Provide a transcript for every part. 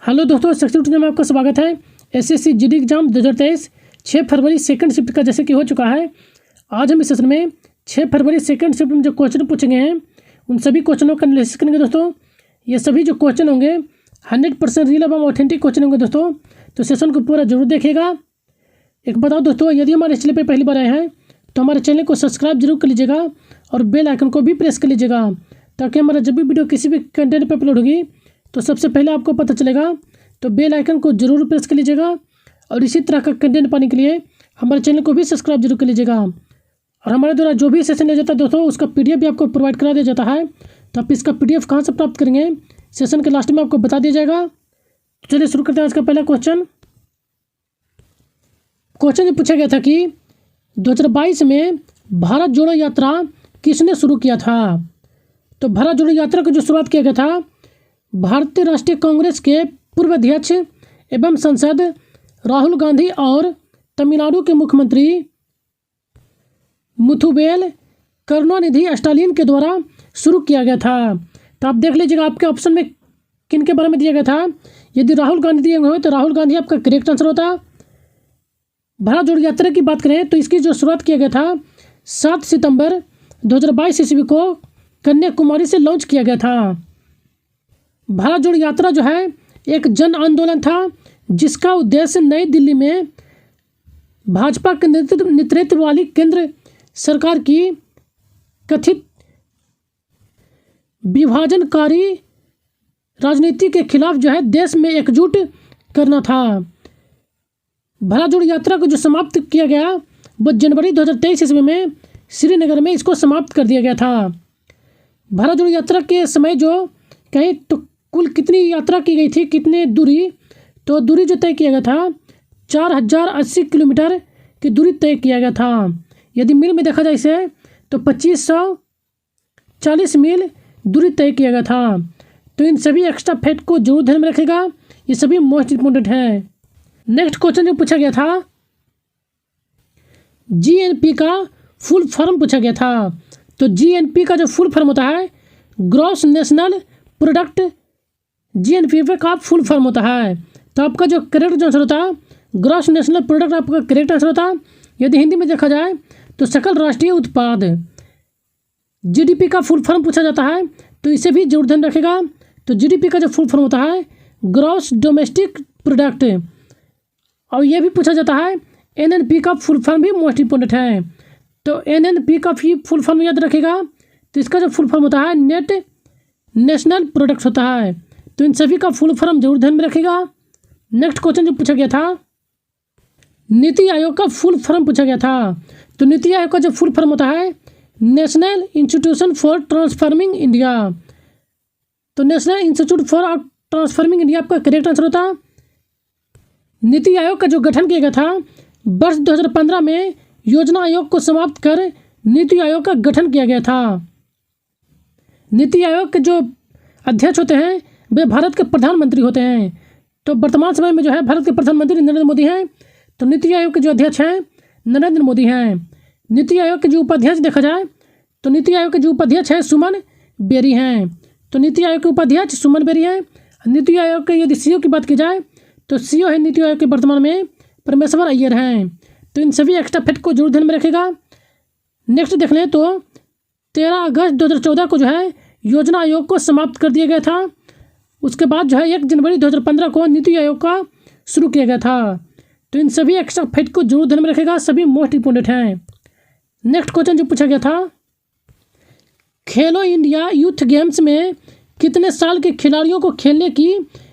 Hello दोस्तों, success में आपका स्वागत है। एसएससी जीडी एग्जाम 2023 6 फरवरी सेकंड शिफ्ट का जैसे कि हो चुका है। आज हम इस सेशन में 6 फरवरी सेकंड शिफ्ट में जो क्वेश्चन पूछे गए हैं उन सभी क्वेश्चनों का एनालिसिस करेंगे दोस्तों। ये सभी जो क्वेश्चन होंगे 100% रियल एवं ऑथेंटिक क्वेश्चन होंगे दोस्तों, तो सेशन को पूरा जरूर देखिएगा। एक बताओ दोस्तों, यदि हमारे चैनल पर पहली बार आए हैं तो हमारे चैनल को सब्सक्राइब जरूर कर लीजिएगा और बेल आइकन को भी प्रेस कर लीजिएगा, ताकि हमारा जब भी वीडियो किसी भी कंटेंट पर अपलोड होगी तो सबसे पहले आपको पता चलेगा। तो बेल आइकन को जरूर प्रेस कर लीजिएगा और इसी तरह का कंटेंट पाने के लिए हमारे चैनल को भी सब्सक्राइब जरूर कर लीजिएगा। और हमारे द्वारा जो भी सेशन लिया जाता है दोस्तों, उसका पीडीएफ भी आपको प्रोवाइड करा दिया जाता है। तो आप इसका पीडीएफ कहाँ से प्राप्त करेंगे, सेशन के लास्ट में आपको बता दिया जाएगा। तो चलिए शुरू करते हैं आज का पहला क्वेश्चन। क्वेश्चन पूछा गया था कि 2022 में भारत जोड़ो यात्रा किसने शुरू किया था। तो भारत जोड़ो यात्रा की जो शुरुआत किया गया था भारतीय राष्ट्रीय कांग्रेस के पूर्व अध्यक्ष एवं सांसद राहुल गांधी और तमिलनाडु के मुख्यमंत्री मुथुवेल करुणानिधि स्टालिन के द्वारा शुरू किया गया था। तो आप देख लीजिएगा आपके ऑप्शन में किन के बारे में दिया गया था। यदि राहुल गांधी दिए हुए तो राहुल गांधी आपका करेक्ट आंसर होता। भारत जोड़ो यात्रा की बात करें तो इसकी जो शुरुआत किया गया था 7 सितंबर 2022 ईस्वी को कन्याकुमारी से लॉन्च किया गया था। भारत जोड़ो यात्रा जो है एक जन आंदोलन था, जिसका उद्देश्य नई दिल्ली में भाजपा के नेतृत्व वाली केंद्र सरकार की कथित विभाजनकारी राजनीति के खिलाफ जो है देश में एकजुट करना था। भारत जोड़ो यात्रा को जो समाप्त किया गया वो जनवरी 2023 ईस्वी में श्रीनगर में इसको समाप्त कर दिया गया था। भारत जोड़ो यात्रा के समय जो कहीं तो कुल कितनी यात्रा की गई थी, कितनी दूरी, तो दूरी जो तय किया गया था 4080 किलोमीटर की दूरी तय किया गया था। यदि मील में देखा जाए इसे तो 2540 मील दूरी तय किया गया था। तो इन सभी एक्स्ट्रा फैक्ट को जरूर ध्यान में रखेगा, ये सभी मोस्ट इंपोर्टेंट है। नेक्स्ट क्वेश्चन जो पूछा गया था जीएनपी का फुल फॉर्म पूछा गया था। तो जीएनपी का जो फुल फॉर्म होता है ग्रॉस नेशनल प्रोडक्ट, जीएनपी का फुल फॉर्म होता है। तो आपका जो करेक्ट आंसर होता है ग्रॉस नेशनल प्रोडक्ट आपका करेक्ट आंसर होता। यदि हिंदी में देखा जाए तो सकल राष्ट्रीय उत्पाद। जीडीपी का फुल फॉर्म पूछा जाता है तो इसे भी जरूर ध्यान रखेगा। तो जीडीपी का जो फुल फॉर्म होता है ग्रॉस डोमेस्टिक प्रोडक्ट। और यह भी पूछा जाता है एनएनपी का फुल फॉर्म भी मोस्ट इंपोर्टेंट है। तो एनएनपी का फुल फॉर्म याद रखेगा। तो इसका जो फुल फॉर्म होता है नेट नेशनल प्रोडक्ट्स होता है। तो इन सभी का फुल फॉर्म जरूर ध्यान में रखेगा। नेक्स्ट क्वेश्चन जो पूछा गया था नीति आयोग का फुल फॉर्म पूछा गया था। तो नीति आयोग का जो फुल फॉर्म होता है National Institution for Transforming India. तो National Institute for Transforming India आपका करेक्ट आंसर होता। नीति आयोग का जो गठन किया गया था वर्ष 2015 में योजना आयोग को समाप्त कर नीति आयोग का गठन किया गया था। नीति आयोग के जो अध्यक्ष होते हैं वे भारत के प्रधानमंत्री होते हैं। तो वर्तमान समय में जो है भारत के प्रधानमंत्री नरेंद्र मोदी हैं। तो नीति आयोग के जो अध्यक्ष हैं नरेंद्र मोदी हैं। नीति आयोग के जो उपाध्यक्ष देखा जाए तो नीति आयोग के जो उपाध्यक्ष हैं सुमन बेरी हैं। तो नीति आयोग के उपाध्यक्ष सुमन बेरी हैं। नीति आयोग के यदि सीईओ की बात की जाए तो सीईओ है नीति आयोग के वर्तमान में परमेश्वर अय्यर हैं। तो इन सभी एक्स्ट्रा फैक्ट को जरूर ध्यान में रखेगा। नेक्स्ट देख लें तो 13 अगस्त 2014 को जो है योजना आयोग को समाप्त कर दिया गया था। उसके बाद जो है 1 जनवरी 2015 को नीति आयोग का शुरू किया गया था। तो इन सभी एक्स्ट्रा फैक्ट को जरूर ध्यान में रखेगा, सभी मोस्ट इंपोर्टेंट हैं। नेक्स्ट क्वेश्चन जो पूछा गया था खेलो इंडिया यूथ गेम्स में कितने साल के खिलाड़ियों को खेलने की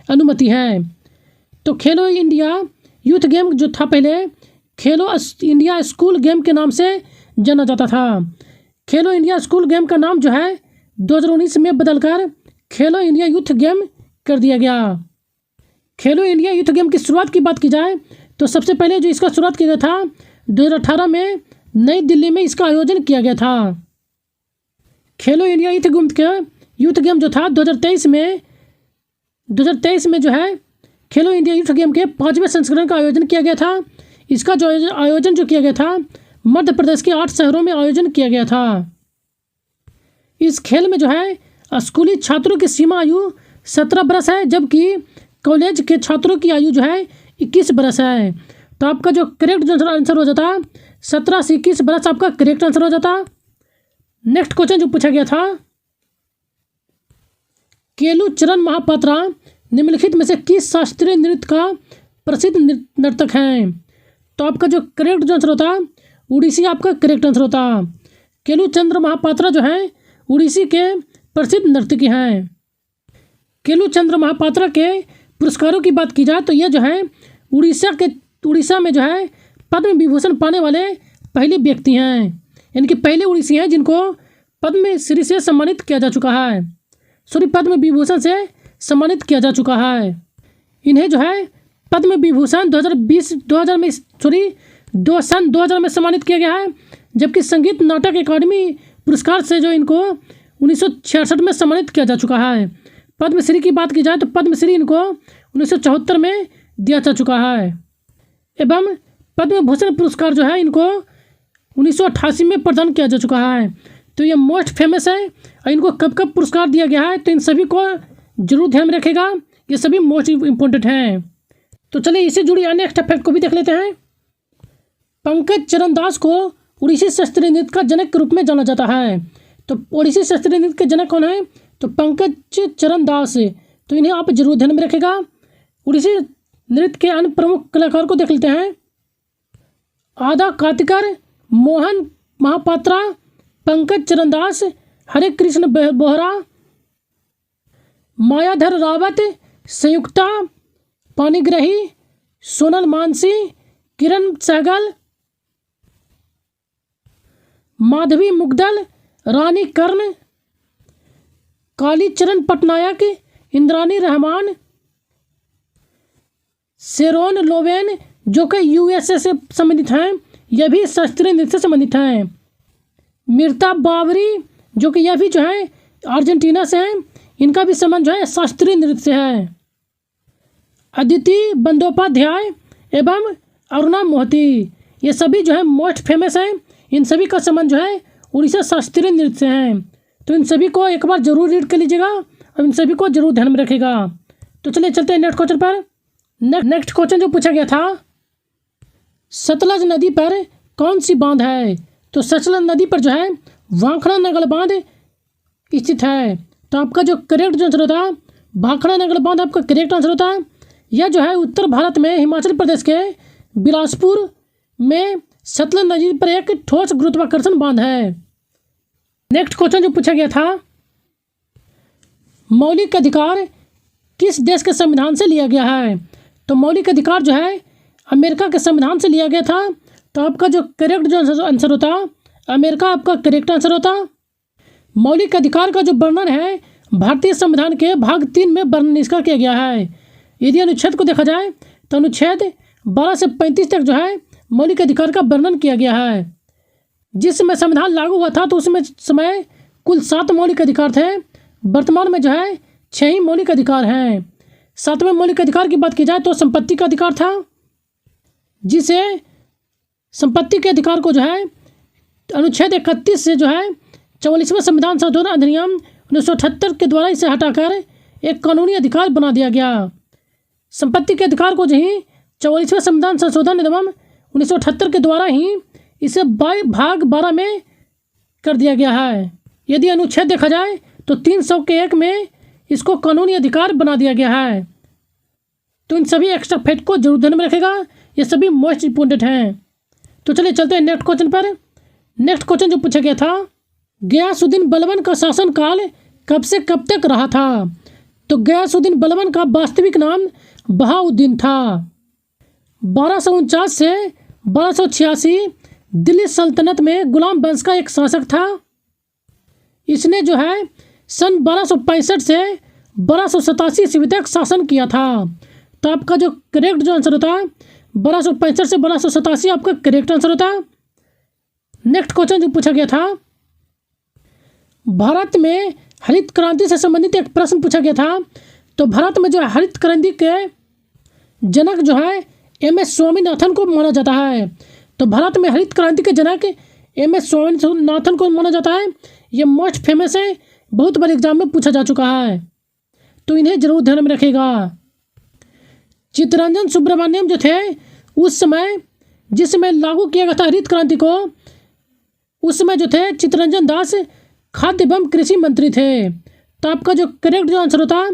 अनुमति है। तो खेलो इंडिया यूथ गेम जो था पहले खेलो इंडिया स्कूल गेम के नाम से जाना जाता था। खेलो इंडिया स्कूल गेम का नाम जो है 2019 में बदलकर खेलो इंडिया यूथ गेम कर दिया गया। खेलो इंडिया यूथ गेम की शुरुआत की बात की जाए तो सबसे पहले जो इसका शुरुआत किया गया था 2018 में नई दिल्ली में इसका आयोजन किया गया था। खेलो इंडिया यूथ गेम जो था 2023 में जो है खेलो इंडिया यूथ गेम के 5वें संस्करण का आयोजन किया गया था। इसका जो आयोजन जो किया गया था मध्य प्रदेश के 8 शहरों में आयोजन किया गया था। इस खेल में जो है स्कूली छात्रों की सीमा आयु 17 वर्ष है, जबकि कॉलेज के छात्रों की आयु जो है 21 बरस है। तो आपका जो करेक्ट जो आंसर हो जाता 17 से 21 बरस आपका करेक्ट आंसर हो जाता। नेक्स्ट क्वेश्चन जो पूछा गया था, केलुचरण महापात्रा निम्नलिखित में से किस शास्त्रीय नृत्य का प्रसिद्ध नर्तक हैं? तो आपका जो करेक्ट जो आंसर होता उड़ीसी आपका करेक्ट आंसर होता। केलुचंद्र महापात्रा जो है उड़ीसी के प्रसिद्ध नर्तकी हैं। केलुचंद्र महापात्रा के पुरस्कारों की बात की जाए तो ये जो है उड़ीसा में जो है पद्म विभूषण पाने वाले पहले व्यक्ति हैं, यानी कि पहले उड़ीसी हैं जिनको पद्म श्री से सम्मानित किया जा चुका है, पद्म विभूषण से सम्मानित किया जा चुका है। इन्हें जो है पद्म विभूषण 2000 में सम्मानित किया गया है, जबकि संगीत नाटक अकादमी पुरस्कार से जो इनको 1966 में सम्मानित किया जा चुका है। पद्मश्री की बात की जाए तो पद्मश्री इनको 1974 में दिया जा चुका है, एवं पद्म भूषण पुरस्कार जो है इनको 1988 में प्रदान किया जा चुका है। तो ये मोस्ट फेमस है और इनको कब कब पुरस्कार दिया गया है तो इन सभी को जरूर ध्यान में रखेगा, ये सभी मोस्ट इम्पोर्टेंट हैं। तो चलिए इससे जुड़ी अन्य नेक्स्ट फैक्ट को भी देख लेते हैं। पंकज चरण दास को उड़ीसी शास्त्रीय नृत्य का जनक के रूप में जाना जाता है। तो उड़ीसी शास्त्रीय नृत्य के जनक कौन है? तो पंकज चरण दास। तो इन्हें आप जरूर ध्यान में रखेगा। उड़ीसी नृत्य के अन्य प्रमुख कलाकार को देख लेते हैं। आदा कातिकर, मोहन महापात्रा, पंकज चरण दास, हरे कृष्ण बोहरा, मायाधर रावत, संयुक्ता पाणिग्राही, सोनल मानसी, किरण सहगल, माधवी मुग्दल, रानी कर्ण, कालीचरण पटनायक, इंद्रानी रहमान, शेरोन लोवेन जो कि यूएसए से संबंधित हैं, यह भी शास्त्रीय नृत्य से संबंधित हैं। मीर्ता बावरी जो कि यह भी जो है अर्जेंटीना से हैं, इनका भी संबंध जो है शास्त्रीय नृत्य से है। अदिति बंदोपाध्याय एवं अरुणा मोहती, ये सभी जो है मोस्ट फेमस हैं। इन सभी का संबंध जो है उड़ीसा शास्त्रीय नृत्य से है। तो इन सभी को एक बार जरूर रीड कर लीजिएगा और इन सभी को जरूर ध्यान में रखेगा। तो चलिए चलते हैं नेक्स्ट क्वेश्चन पर। नेक्स्ट क्वेश्चन जो पूछा गया था, सतलज नदी पर कौन सी बांध है? तो सतलज नदी पर जो है भाखड़ा नगर बांध स्थित है। तो आपका जो करेक्ट आंसर होता है भाखड़ा नगर बांध आपका करेक्ट आंसर होता है। यह जो है उत्तर भारत में हिमाचल प्रदेश के बिलासपुर में सतलज नदी पर एक ठोस गुरुत्वाकर्षण बांध है। नेक्स्ट क्वेश्चन जो पूछा गया था, मौलिक अधिकार किस देश के संविधान से लिया गया है? तो मौलिक अधिकार जो है अमेरिका के संविधान से लिया गया था। तो आपका जो करेक्ट जो आंसर होता अमेरिका आपका करेक्ट आंसर होता। मौलिक अधिकार का जो वर्णन है भारतीय संविधान के भाग 3 में वर्णन इसका किया गया है। यदि अनुच्छेद को देखा जाए तो अनुच्छेद 12 से 35 तक जो है मौलिक अधिकार का वर्णन किया गया है। जिस समय संविधान लागू हुआ था तो उसमें समय कुल 7 मौलिक अधिकार थे। वर्तमान में जो है 6 ही मौलिक अधिकार हैं। 7वें मौलिक अधिकार की बात की जाए तो संपत्ति का अधिकार था, जिसे संपत्ति के अधिकार को जो है अनुच्छेद 31 से जो है 44वें संविधान संशोधन अधिनियम 1978 के द्वारा इसे हटाकर एक कानूनी अधिकार बना दिया गया। संपत्ति के अधिकार को जो ही 44वें संविधान संशोधन अधिनियम 1978 के द्वारा ही इसे भाग 12 में कर दिया गया है। यदि अनुच्छेद देखा जाए तो 301 में इसको कानूनी अधिकार बना दिया गया है। तो इन सभी एक्स्ट्रा फैक्ट को जरूर ध्यान में रखेगा, ये सभी मोस्ट इंपोर्टेंट हैं। तो चलिए चलते हैं नेक्स्ट क्वेश्चन पर। नेक्स्ट क्वेश्चन जो पूछा गया था, गयासुद्दीन बलबन का शासनकाल कब से कब तक रहा था? तो गयासुद्दीन बलबन का वास्तविक नाम बहाउद्दीन था। 1249 से 1286 दिल्ली सल्तनत में गुलाम वंश का एक शासक था। इसने जो है सन 1265 से 1287 ईस्वी तक शासन किया था। तो आपका जो करेक्ट जो आंसर होता है 1265 से 1287 आपका करेक्ट आंसर होता है। नेक्स्ट क्वेश्चन जो पूछा गया था, भारत में हरित क्रांति से संबंधित एक प्रश्न पूछा गया था। तो भारत में जो है हरित क्रांति के जनक जो है एम.एस. स्वामीनाथन को माना जाता है। तो भारत में हरित क्रांति के जनक एम.एस. स्वामीनाथन को माना जाता है। ये मोस्ट फेमस है, बहुत बार एग्जाम में पूछा जा चुका है, तो इन्हें जरूर ध्यान में रखेगा। चित्तरंजन सुब्रमण्यम जो थे उस समय, जिस समय लागू किया गया था हरित क्रांति को, उस समय जो थे चित्तरंजन दास खाद्य एवं कृषि मंत्री थे। तो आपका जो करेक्ट जो आंसर होता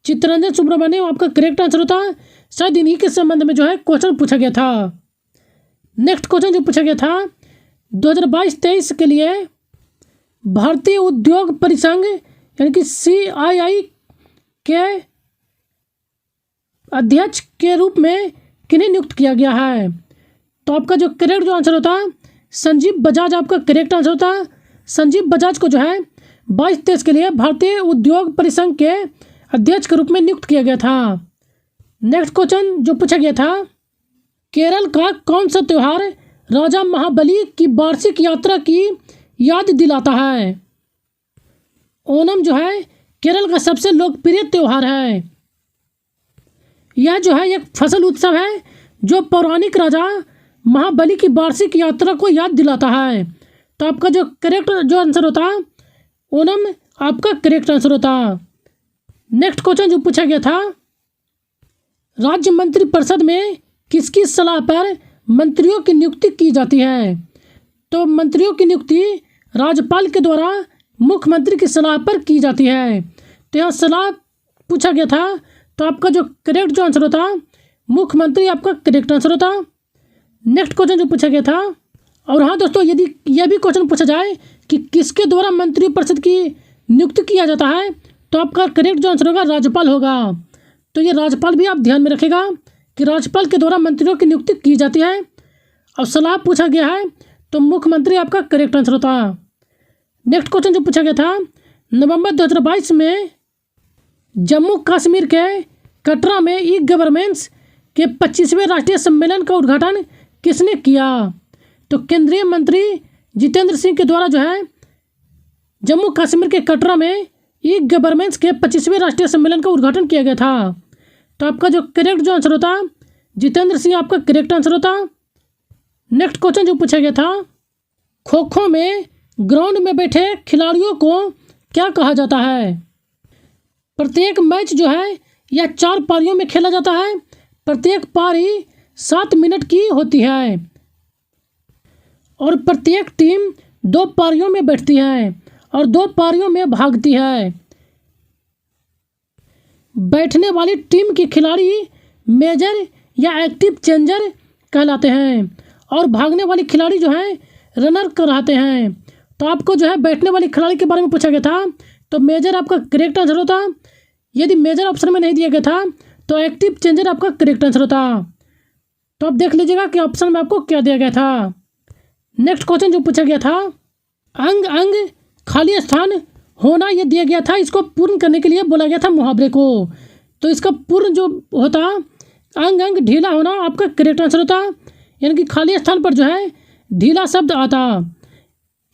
चित्तरंजन सुब्रमण्यम आपका करेक्ट आंसर होता। शायद इन्हीं के संबंध में जो है क्वेश्चन पूछा गया था। नेक्स्ट क्वेश्चन जो पूछा गया था 2022-23 के लिए भारतीय उद्योग परिसंघ यानी कि CII के अध्यक्ष के रूप में किन्हें नियुक्त किया गया है? तो आपका जो करेक्ट जो आंसर होता संजीव बजाज आपका करेक्ट आंसर होता। संजीव बजाज को जो है 22-23 के लिए भारतीय उद्योग परिसंघ के अध्यक्ष के रूप में नियुक्त किया गया था। नेक्स्ट क्वेश्चन जो पूछा गया था केरल का कौन सा त्यौहार राजा महाबली की वार्षिक यात्रा की याद दिलाता है? ओणम जो है केरल का सबसे लोकप्रिय त्यौहार है। यह जो है एक फसल उत्सव है जो पौराणिक राजा महाबली की वार्षिक यात्रा को याद दिलाता है। तो आपका जो करेक्ट जो आंसर होता ओणम आपका करेक्ट आंसर होता। नेक्स्ट क्वेश्चन जो पूछा गया था राज्य मंत्रिपरिषद में किसकी सलाह पर मंत्रियों की नियुक्ति की जाती है? तो मंत्रियों की नियुक्ति राज्यपाल के द्वारा मुख्यमंत्री की सलाह पर की जाती है। तो यह सलाह पूछा गया था। तो आपका जो करेक्ट जो आंसर होता मुख्यमंत्री आपका करेक्ट आंसर होता। नेक्स्ट क्वेश्चन जो पूछा गया था, और हाँ दोस्तों, यदि यह भी क्वेश्चन पूछा जाए कि किसके द्वारा मंत्रिपरिषद की नियुक्ति किया जाता है, तो आपका करेक्ट जो आंसर होगा राज्यपाल होगा। तो ये राज्यपाल भी आप ध्यान में रखेगा कि राज्यपाल के द्वारा मंत्रियों की नियुक्ति की जाती है। और सलाह पूछा गया है तो मुख्यमंत्री आपका करेक्ट आंसर होता। नेक्स्ट क्वेश्चन जो पूछा गया था नवंबर 2022 में जम्मू कश्मीर के कटरा में ई गवर्नेंस के 25वें राष्ट्रीय सम्मेलन का उद्घाटन किसने किया? तो केंद्रीय मंत्री जितेंद्र सिंह के द्वारा जो है जम्मू कश्मीर के कटरा में ई गवर्नेंस के 25वें राष्ट्रीय सम्मेलन का उद्घाटन किया गया था। तो आपका जो करेक्ट जो आंसर होता जितेंद्र सिंह आपका करेक्ट आंसर होता। नेक्स्ट क्वेश्चन जो पूछा गया था खो खो में ग्राउंड में बैठे खिलाड़ियों को क्या कहा जाता है? प्रत्येक मैच जो है यह 4 पारियों में खेला जाता है। प्रत्येक पारी 7 मिनट की होती है और प्रत्येक टीम 2 पारियों में बैठती है और 2 पारियों में भागती है। बैठने वाली टीम के खिलाड़ी मेजर या एक्टिव चेंजर कहलाते हैं और भागने वाले खिलाड़ी जो हैं रनर कहलाते हैं। तो आपको जो है बैठने वाले खिलाड़ी के बारे में पूछा गया था तो मेजर आपका करेक्ट आंसर होता। यदि मेजर ऑप्शन में नहीं दिया गया था तो एक्टिव चेंजर आपका करेक्ट आंसर होता। तो आप देख लीजिएगा कि ऑप्शन में आपको क्या दिया गया था। नेक्स्ट क्वेश्चन जो पूछा गया था अंग अंग खाली स्थान होना ये दिया गया था, इसको पूर्ण करने के लिए बोला गया था मुहावरे को। तो इसका पूर्ण जो होता अंग अंग ढीला होना आपका करेक्ट आंसर होता, यानी कि खाली स्थान पर जो है ढीला शब्द आता।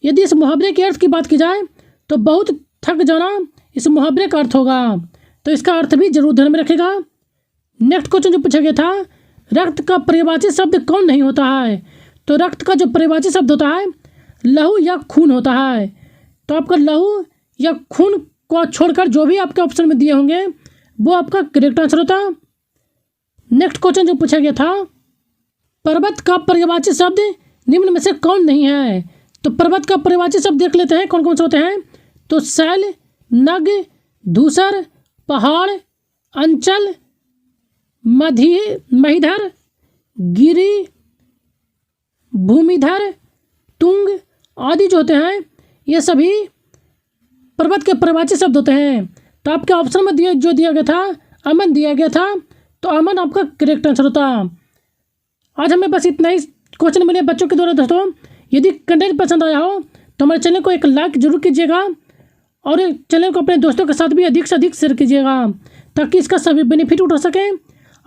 यदि इस मुहावरे के अर्थ की बात की जाए तो बहुत थक जाना इस मुहावरे का अर्थ होगा। तो इसका अर्थ भी जरूर ध्यान में रखेगा। नेक्स्ट क्वेश्चन जो पूछा गया था रक्त का पर्यायवाची शब्द कौन नहीं होता है? तो रक्त का जो पर्यायवाची शब्द होता है लहू या खून होता है। तो आपका लहू या खून को छोड़कर जो भी आपके ऑप्शन में दिए होंगे वो आपका करेक्ट आंसर होता। नेक्स्ट क्वेश्चन जो पूछा गया था पर्वत का पर्यायवाची शब्द निम्न में से कौन नहीं है? तो पर्वत का पर्यायवाची शब्द देख लेते हैं कौन कौन से होते हैं। तो शैल, नग, धूसर, पहाड़, अंचल, महीधर, गिरी, भूमिधर, तुंग आदि जो होते हैं ये सभी पर्वत के पर्यायवाची शब्द होते हैं। तो आपके ऑप्शन में जो दिया गया था अमन दिया गया था, तो अमन आपका करेक्ट आंसर होता। आज हमें बस इतना ही क्वेश्चन मिले बच्चों के द्वारा। दोस्तों यदि कंटेंट पसंद आया हो तो हमारे चैनल को एक लाइक जरूर कीजिएगा और चैनल को अपने दोस्तों के साथ भी अधिक से अधिक शेयर कीजिएगा ताकि इसका सभी बेनिफिट उठा सकें।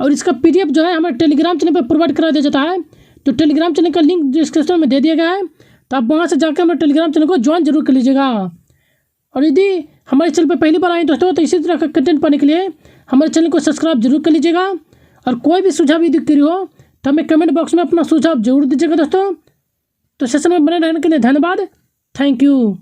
और इसका PDF जो है हमारे टेलीग्राम चैनल पर प्रोवाइड करा दिया जाता है। तो टेलीग्राम चैनल का लिंक डिस्क्रिप्शन में दे दिया गया है, तो आप वहाँ से जाकर हमारे टेलीग्राम चैनल को ज्वाइन जरूर कर लीजिएगा। और यदि हमारे चैनल पर पहली बार आए दोस्तों तो इसी तरह का कंटेंट पाने के लिए हमारे चैनल को सब्सक्राइब जरूर कर लीजिएगा। और कोई भी सुझाव यदि करी हो तो हमें कमेंट बॉक्स में अपना सुझाव जरूर दीजिएगा दोस्तों। तो सेशन में बने रहने के लिए धन्यवाद। Thank you.